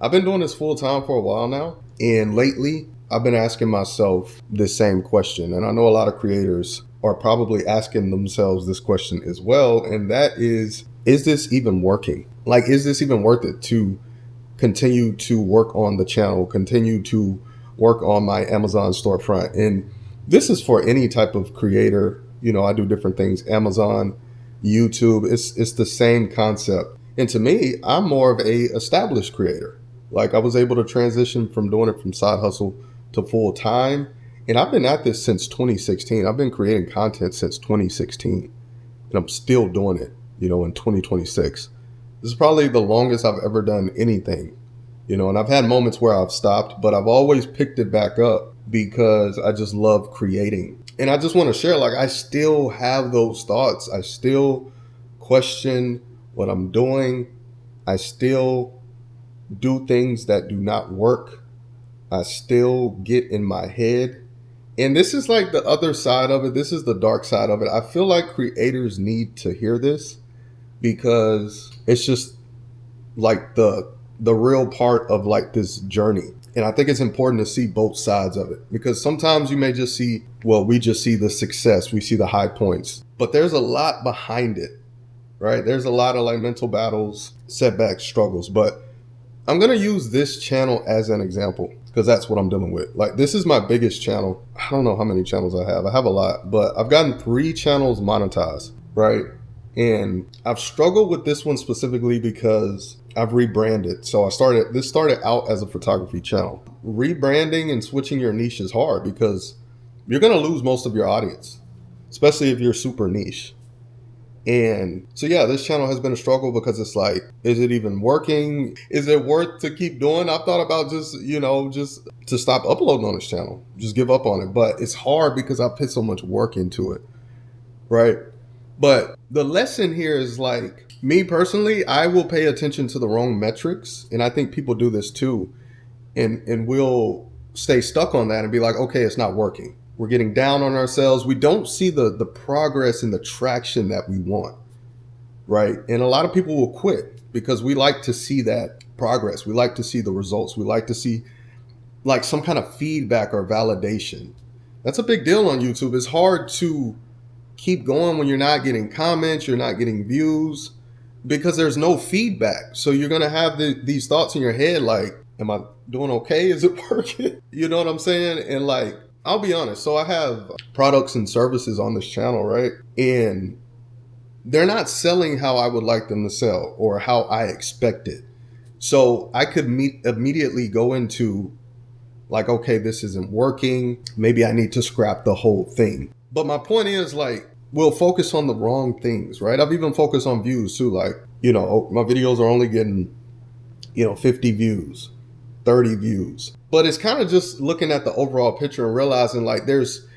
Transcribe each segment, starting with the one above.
I've been doing this full time for a while now. And lately, I've been asking myself this same question. And I know a lot of creators are probably asking themselves this question as well. And that is this even working? Like, is this even worth it to continue to work on the channel, continue to work on my Amazon storefront? And this is for any type of creator. You know, I do different things, Amazon, YouTube, it's the same concept. And to me, I'm more of a established creator. Like, I was able to transition from doing it from side hustle to full time. And I've been at this since 2016. I've been creating content since 2016. And I'm still doing it, you know, in 2026. This is probably the longest I've ever done anything, you know, and I've had moments where I've stopped, but I've always picked it back up because I just love creating. And I just want to share, like, I still have those thoughts. I still question what I'm doing. I still do things that do not work. I still get in my head. And this is like the other side of it. This is the dark side of it. I feel like creators need to hear this because it's just like the real part of like this journey. And I think it's important to see both sides of it, because sometimes you may just see, well, we just see the success, we see the high points, but there's a lot behind it, right? There's a lot of like mental battles, setbacks, struggles. But I'm going to use this channel as an example because that's what I'm dealing with. Like, this is my biggest channel. I don't know how many channels I have. I have a lot, but I've gotten 3 channels monetized, right? And I've struggled with this one specifically because I've rebranded. So this started out as a photography channel. Rebranding and switching your niche is hard because you're going to lose most of your audience, especially if you're super niche. And so, yeah, this channel has been a struggle because it's like, is it even working? Is it worth to keep doing? I've thought about just to stop uploading on this channel, just give up on it. But it's hard because I put so much work into it, right? But the lesson here is, like, me personally, I will pay attention to the wrong metrics. And I think people do this too. And we'll stay stuck on that and be like, okay, it's not working. We're getting down on ourselves. We don't see the progress and the traction that we want, right? And a lot of people will quit because we like to see that progress. We like to see the results. We like to see like some kind of feedback or validation. That's a big deal on YouTube. It's hard to keep going when you're not getting comments, you're not getting views, because there's no feedback. So you're going to have these thoughts in your head like, am I doing okay? Is it working? You know what I'm saying? And like, I'll be honest. So I have products and services on this channel, right? And they're not selling how I would like them to sell or how I expected. So I could immediately go into like, okay, this isn't working. Maybe I need to scrap the whole thing. But my point is, like, we'll focus on the wrong things, right? I've even focused on views too. Like, you know, my videos are only getting, 50 views, 30 views. But it's kind of just looking at the overall picture and realizing like there's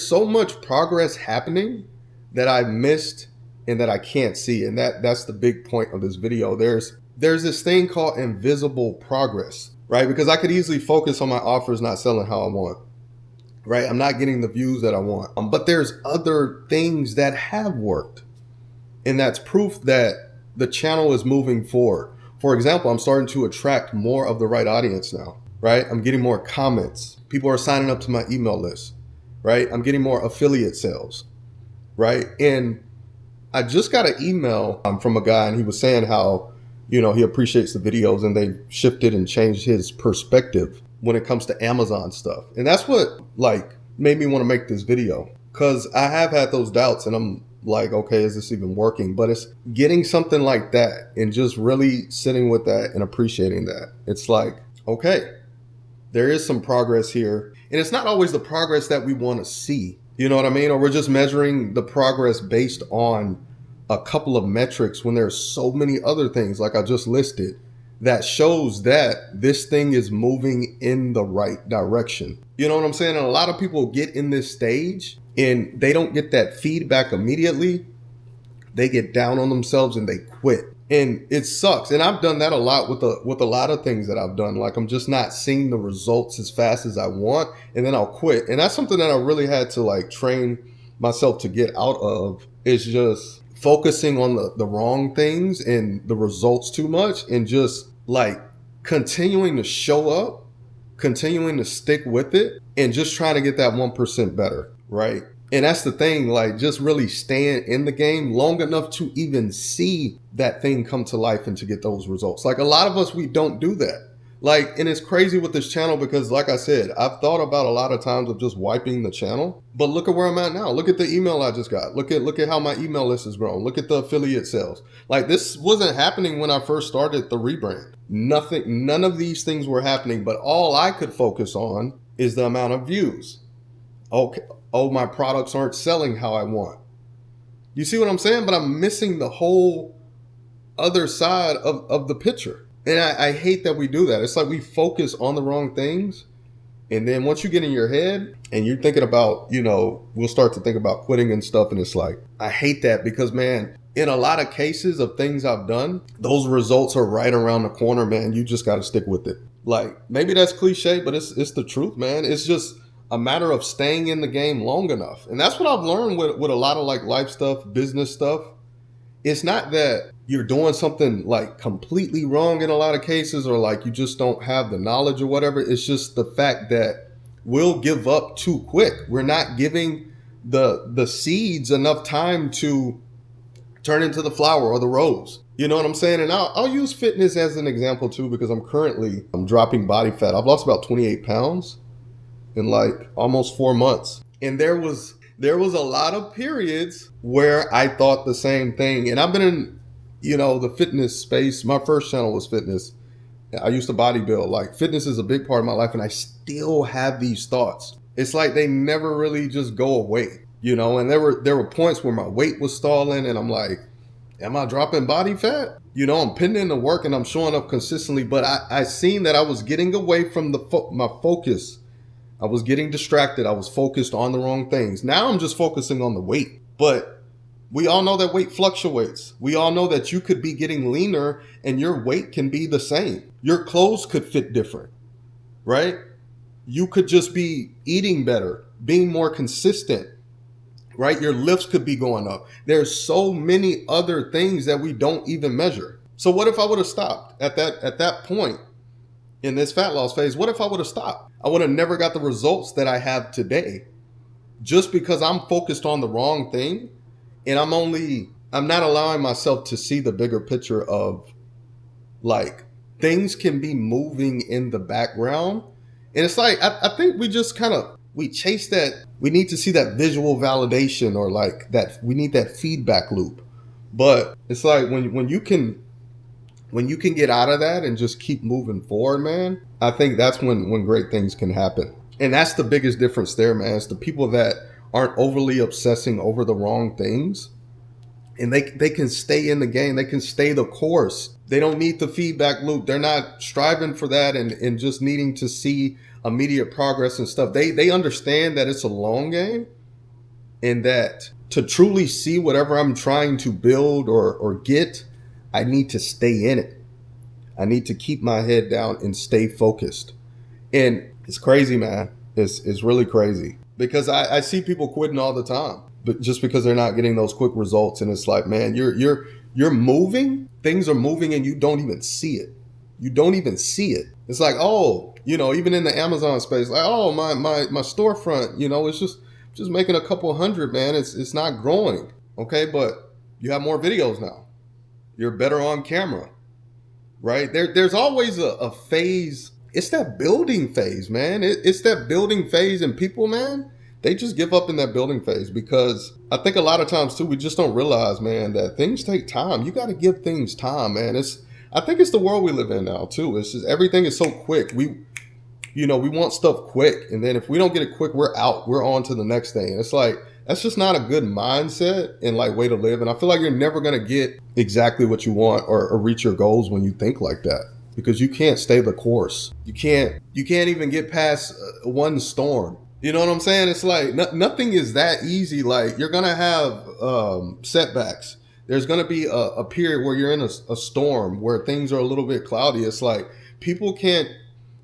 so much progress happening that I missed and that I can't see. And that's the big point of this video. There's this thing called invisible progress, right? Because I could easily focus on my offers not selling how I want, right? I'm not getting the views that I want. But there's other things that have worked. And that's proof that the channel is moving forward. For example, I'm starting to attract more of the right audience now, right? I'm getting more comments. People are signing up to my email list, right? I'm getting more affiliate sales, right? And I just got an email from a guy, and he was saying how, he appreciates the videos and they've shifted and changed his perspective when it comes to Amazon stuff. And that's what like made me want to make this video, because I have had those doubts and I'm like, okay, is this even working? But it's getting something like that and just really sitting with that and appreciating that. It's like, okay, there is some progress here. And it's not always the progress that we want to see. You know what I mean? Or we're just measuring the progress based on a couple of metrics when there's so many other things like I just listed that shows that this thing is moving in the right direction. You know what I'm saying? And a lot of people get in this stage and they don't get that feedback immediately. They get down on themselves and they quit. And it sucks. And I've done that a lot with a lot of things that I've done. Like, I'm just not seeing the results as fast as I want, and then I'll quit. And that's something that I really had to like train myself to get out of, is just focusing on the wrong things and the results too much, and just like continuing to show up, continuing to stick with it, and just trying to get that 1% better, right? And that's the thing, like just really staying in the game long enough to even see that thing come to life and to get those results. Like a lot of us, we don't do that. Like, and it's crazy with this channel because like I said, I've thought about a lot of times of just wiping the channel, but look at where I'm at now. Look at the email I just got. Look at how my email list has grown. Look at the affiliate sales. Like this wasn't happening when I first started the rebrand. None of these things were happening, but all I could focus on is the amount of views. Okay. Oh, my products aren't selling how I want. You see what I'm saying? But I'm missing the whole other side of the picture. And I hate that we do that. It's like we focus on the wrong things. And then once you get in your head and you're thinking about, we'll start to think about quitting and stuff. And it's like, I hate that because, man, in a lot of cases of things I've done, those results are right around the corner, man. You just got to stick with it. Like maybe that's cliche, but it's the truth, man. It's just a matter of staying in the game long enough. And that's what I've learned with a lot of like life stuff, business stuff. It's not that you're doing something like completely wrong in a lot of cases or like you just don't have the knowledge or whatever. It's just the fact that we'll give up too quick. We're not giving the seeds enough time to turn into the flower or the rose. You know what I'm saying? And I'll use fitness as an example too, because I'm dropping body fat. I've lost about 28 pounds in like almost 4 months. And there was a lot of periods where I thought the same thing. And I've been in, the fitness space. My first channel was fitness. I used to bodybuild. Like fitness is a big part of my life. And I still have these thoughts. It's like they never really just go away, and there were points where my weight was stalling and I'm like, am I dropping body fat? I'm putting in the work and I'm showing up consistently, but I seen that I was getting away from my focus. I was getting distracted. I was focused on the wrong things. Now I'm just focusing on the weight. But we all know that weight fluctuates. We all know that you could be getting leaner and your weight can be the same. Your clothes could fit different, right? You could just be eating better, being more consistent, right? Your lifts could be going up. There's so many other things that we don't even measure. So what if I would have stopped at that point? In this fat loss phase, what if I would have stopped? I would have never got the results that I have today just because I'm focused on the wrong thing. And I'm not allowing myself to see the bigger picture of like things can be moving in the background. And it's like, I think we just we chase that. We need to see that visual validation or like that. We need that feedback loop. But it's like when you can get out of that and just keep moving forward, man, I think that's when great things can happen. And that's the biggest difference there, man. It's the people that aren't overly obsessing over the wrong things. And they can stay in the game. They can stay the course. They don't need the feedback loop. They're not striving for that and just needing to see immediate progress and stuff. They understand that it's a long game and that to truly see whatever I'm trying to build or get, I need to stay in it. I need to keep my head down and stay focused. And it's crazy, man. It's really crazy because I see people quitting all the time, but just because they're not getting those quick results. And it's like, man, you're moving, things are moving and you don't even see it. You don't even see it. It's like, oh, even in the Amazon space, like, oh, my storefront, it's just making a couple hundred, man. It's not growing. Okay. But you have more videos now. You're better on camera, right? There's always a phase. It's that building phase, man. It's that building phase, and people, man, they just give up in that building phase because I think a lot of times too, we just don't realize, man, that things take time. You got to give things time, man. I think it's the world we live in now too. It's just everything is so quick. We want stuff quick, and then if we don't get it quick, we're out. We're on to the next thing. And it's like, that's just not a good mindset and like way to live. And I feel like you're never going to get exactly what you want or reach your goals when you think like that, because you can't stay the course. You can't even get past one storm. You know what I'm saying? It's like nothing is that easy. Like you're going to have setbacks. There's going to be a period where you're in a storm where things are a little bit cloudy. It's like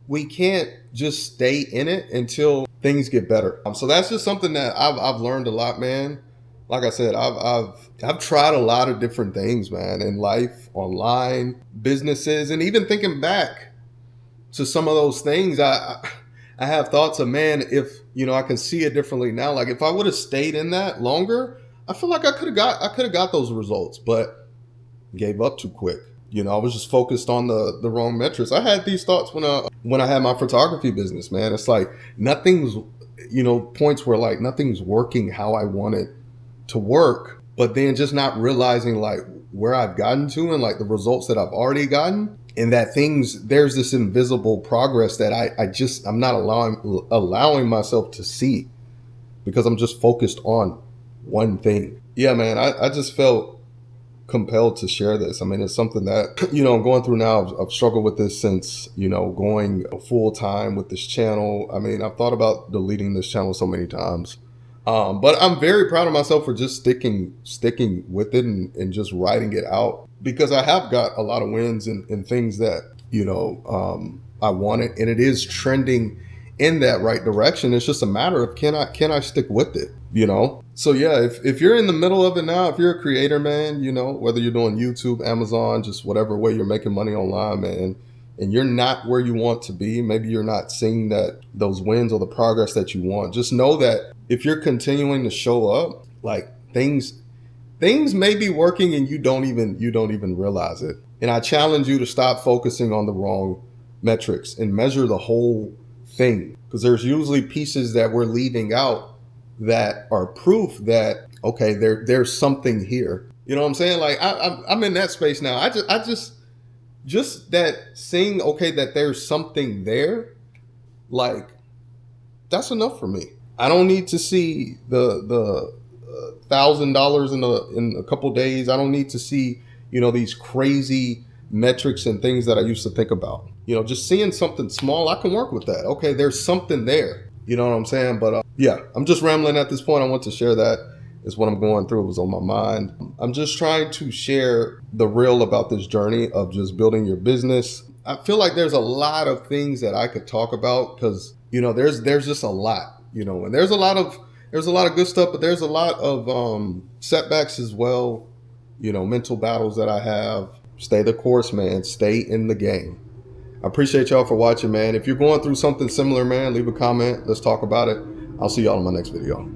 we can't just stay in it until things get better. So that's just something that I've learned a lot, man. Like I said, I've tried a lot of different things, man, in life, online, businesses, and even thinking back, to some of those things, I have thoughts of, man, if I can see it differently now. Like if I would have stayed in that longer, I feel like I could have got those results, but gave up too quick. I was just focused on the wrong metrics. I had these thoughts when I had my photography business, man. It's like nothing's, points where like nothing's working how I want it to work, but then just not realizing like where I've gotten to and like the results that I've already gotten, and that there's this invisible progress that I'm not allowing myself to see because I'm just focused on one thing. Yeah, man, I just felt compelled to share this. I mean, it's something that, I'm going through now. I've struggled with this since, going full time with this channel. I mean, I've thought about deleting this channel so many times. But I'm very proud of myself for just sticking with it and just writing it out, because I have got a lot of wins and things that, I wanted, and it is trending in that right direction. It's just a matter of can I stick with it, So yeah, if you're in the middle of it now, if you're a creator, man, whether you're doing YouTube, Amazon, just whatever way you're making money online, man, and you're not where you want to be, maybe you're not seeing those wins or the progress that you want, just know that if you're continuing to show up, like things may be working and you don't even realize it. And I challenge you to stop focusing on the wrong metrics and measure the whole thing, because there's usually pieces that we're leaving out that are proof that, okay, there's something here. You know what I'm saying? Like I'm in that space now. I just that seeing, okay, that there's something there, like that's enough for me. I don't need to see the $1,000 in a couple days. I don't need to see these crazy metrics and things that I used to think about. Just seeing something small, I can work with that. Okay, there's something there. You know what I'm saying? But yeah, I'm just rambling at this point. I want to share that. Is what I'm going through. It was on my mind. I'm just trying to share the real about this journey of just building your business. I feel like there's a lot of things that I could talk about because, there's just a lot, and there's a lot of good stuff, but there's a lot of setbacks as well, mental battles that I have. Stay the course, man. Stay in the game. I appreciate y'all for watching, man. If you're going through something similar, man, leave a comment. Let's talk about it. I'll see y'all in my next video.